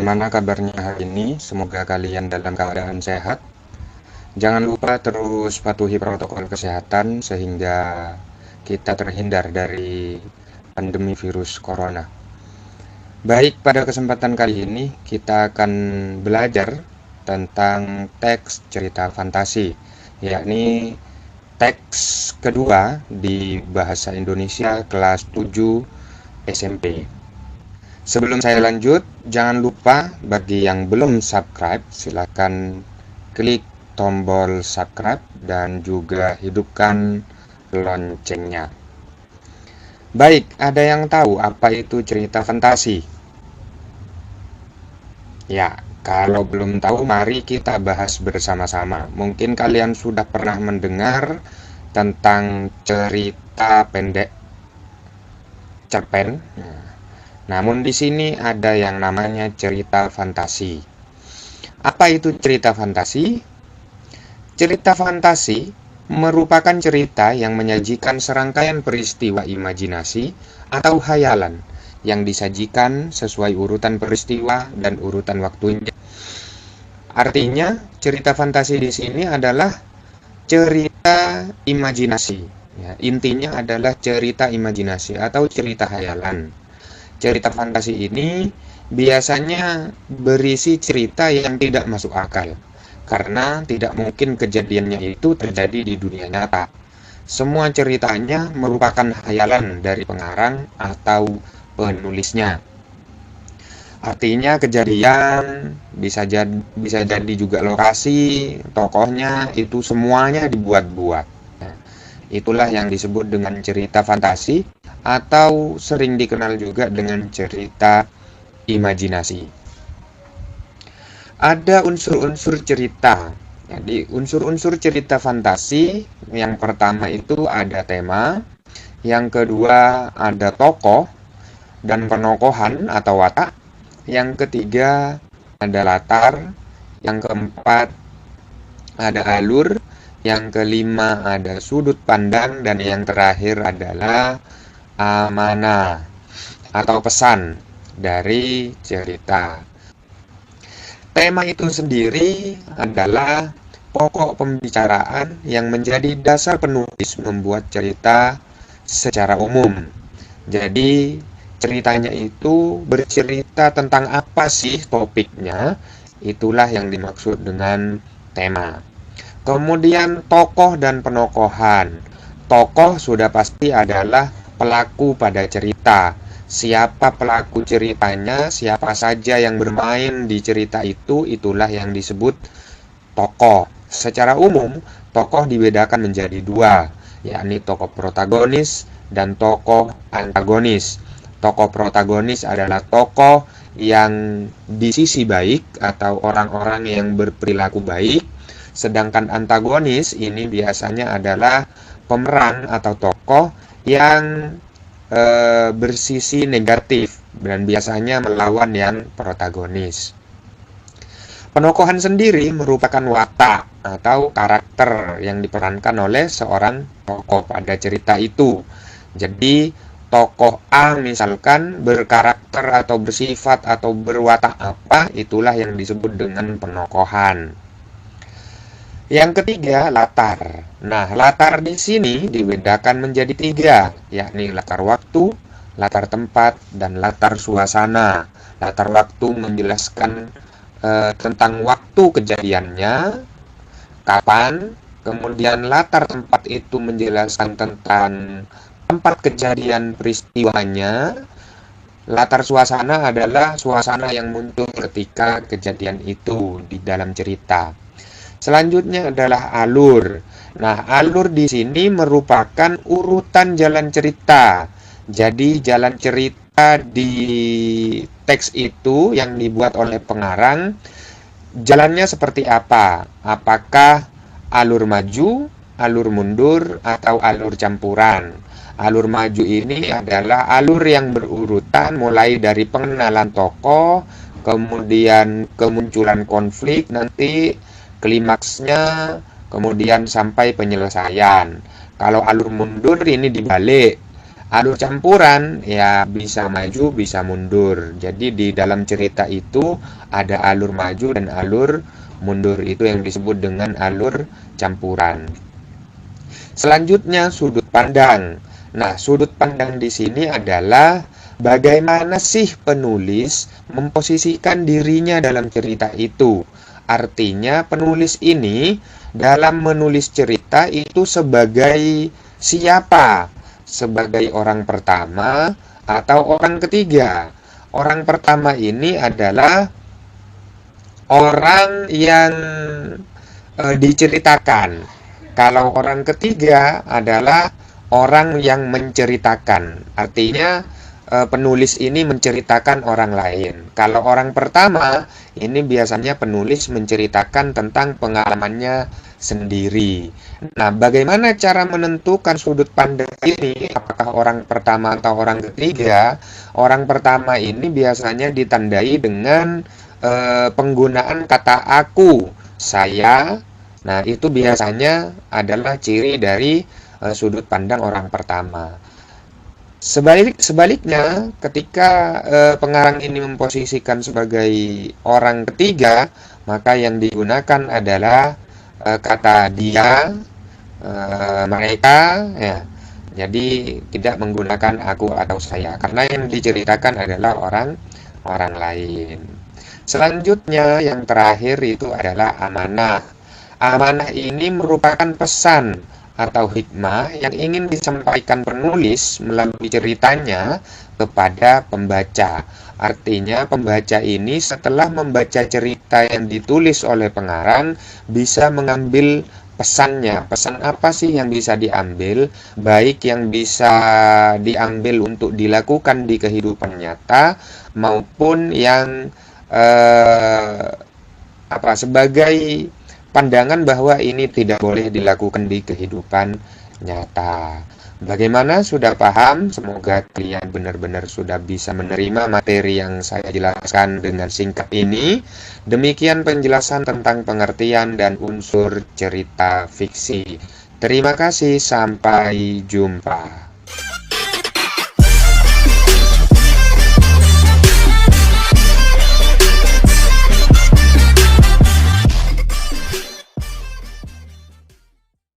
bagaimana kabarnya hari ini? Semoga kalian dalam keadaan sehat. Jangan lupa terus patuhi protokol kesehatan sehingga kita terhindar dari pandemi virus corona. Baik, pada kesempatan kali ini kita akan belajar tentang teks cerita fantasi, yakni teks kedua di Bahasa Indonesia kelas 7 SMP. Sebelum saya lanjut, jangan lupa bagi yang belum subscribe, silakan klik tombol subscribe dan juga hidupkan loncengnya. Baik, ada yang tahu apa itu cerita fantasi? Ya, kalau belum tahu, mari kita bahas bersama-sama. Mungkin kalian sudah pernah mendengar tentang cerita pendek cerpen. Namun di sini ada yang namanya cerita fantasi. Apa itu cerita fantasi? Cerita fantasi merupakan cerita yang menyajikan serangkaian peristiwa imajinasi atau khayalan yang disajikan sesuai urutan peristiwa dan urutan waktunya. Artinya, cerita fantasi di sini adalah cerita imajinasi. Ya, intinya adalah cerita imajinasi atau cerita khayalan. Cerita fantasi ini biasanya berisi cerita yang tidak masuk akal, karena tidak mungkin kejadiannya itu terjadi di dunia nyata. Semua ceritanya merupakan khayalan dari pengarang atau penulisnya. Artinya kejadian bisa jadi juga lokasi, tokohnya itu semuanya dibuat-buat. Nah, itulah yang disebut dengan cerita fantasi atau sering dikenal juga dengan cerita imajinasi. Ada unsur-unsur cerita. Jadi unsur-unsur cerita fantasi yang pertama itu ada tema, yang kedua ada tokoh dan penokohan atau watak, yang ketiga ada latar, yang keempat ada alur, yang kelima ada sudut pandang, dan yang terakhir adalah amanah atau pesan dari cerita. Tema itu sendiri adalah pokok pembicaraan yang menjadi dasar penulis membuat cerita secara umum. Jadi ceritanya itu bercerita tentang apa sih topiknya, itulah yang dimaksud dengan tema. Kemudian tokoh dan penokohan. Tokoh sudah pasti adalah pelaku pada cerita. Siapa pelaku ceritanya, siapa saja yang bermain di cerita itu, itulah yang disebut tokoh. Secara umum, tokoh dibedakan menjadi dua, yakni tokoh protagonis dan tokoh antagonis. Tokoh protagonis adalah tokoh yang di sisi baik atau orang-orang yang berperilaku baik, sedangkan antagonis ini biasanya adalah pemeran atau tokoh yang bersisi negatif dan biasanya melawan yang protagonis. Penokohan sendiri merupakan watak atau karakter yang diperankan oleh seorang tokoh pada cerita itu. Jadi tokoh A misalkan berkarakter atau bersifat atau berwatak apa, itulah yang disebut dengan penokohan. Yang ketiga, latar. Nah, latar di sini dibedakan menjadi tiga, yakni latar waktu, latar tempat, dan latar suasana. Latar waktu menjelaskan tentang waktu kejadiannya, kapan, kemudian latar tempat itu menjelaskan tentang tempat kejadian peristiwanya. Latar suasana adalah suasana yang muncul ketika kejadian itu di dalam cerita. Selanjutnya adalah alur. Nah, alur di sini merupakan urutan jalan cerita. Jadi jalan cerita di teks itu yang dibuat oleh pengarang, jalannya seperti apa? Apakah alur maju, alur mundur, atau alur campuran? Alur maju ini adalah alur yang berurutan mulai dari pengenalan tokoh, kemudian kemunculan konflik, nanti klimaksnya, kemudian sampai penyelesaian. Kalau alur mundur ini dibalik. Alur campuran ya bisa maju, bisa mundur. Jadi di dalam cerita itu ada alur maju dan alur mundur. Itu yang disebut dengan alur campuran. Selanjutnya sudut pandang. Nah, sudut pandang di sini adalah bagaimana sih penulis memposisikan dirinya dalam cerita itu. Artinya penulis ini dalam menulis cerita itu sebagai siapa? Sebagai orang pertama atau orang ketiga. Orang pertama ini adalah orang yang diceritakan. Kalau orang ketiga adalah orang yang menceritakan. Artinya penulis ini menceritakan orang lain. Kalau orang pertama ini biasanya penulis menceritakan tentang pengalamannya sendiri. Nah, bagaimana cara menentukan sudut pandang ini? Apakah orang pertama atau orang ketiga? Orang pertama ini biasanya ditandai dengan penggunaan kata aku, saya. Nah, itu biasanya adalah ciri dari sudut pandang orang pertama. Sebaliknya, ketika pengarang ini memposisikan sebagai orang ketiga, maka yang digunakan adalah kata dia, mereka, ya. Jadi tidak menggunakan aku atau saya, karena yang diceritakan adalah orang lain. Selanjutnya, yang terakhir itu adalah amanah. Amanah ini merupakan pesan atau hikmah yang ingin disampaikan penulis melalui ceritanya kepada pembaca. Artinya pembaca ini setelah membaca cerita yang ditulis oleh pengarang bisa mengambil pesannya. Pesan apa sih yang bisa diambil? Baik yang bisa diambil untuk dilakukan di kehidupan nyata maupun yang sebagai pandangan bahwa ini tidak boleh dilakukan di kehidupan nyata. Bagaimana, sudah paham? Semoga kalian benar-benar sudah bisa menerima materi yang saya jelaskan dengan singkat ini. Demikian penjelasan tentang pengertian dan unsur cerita fiksi. Terima kasih, sampai jumpa.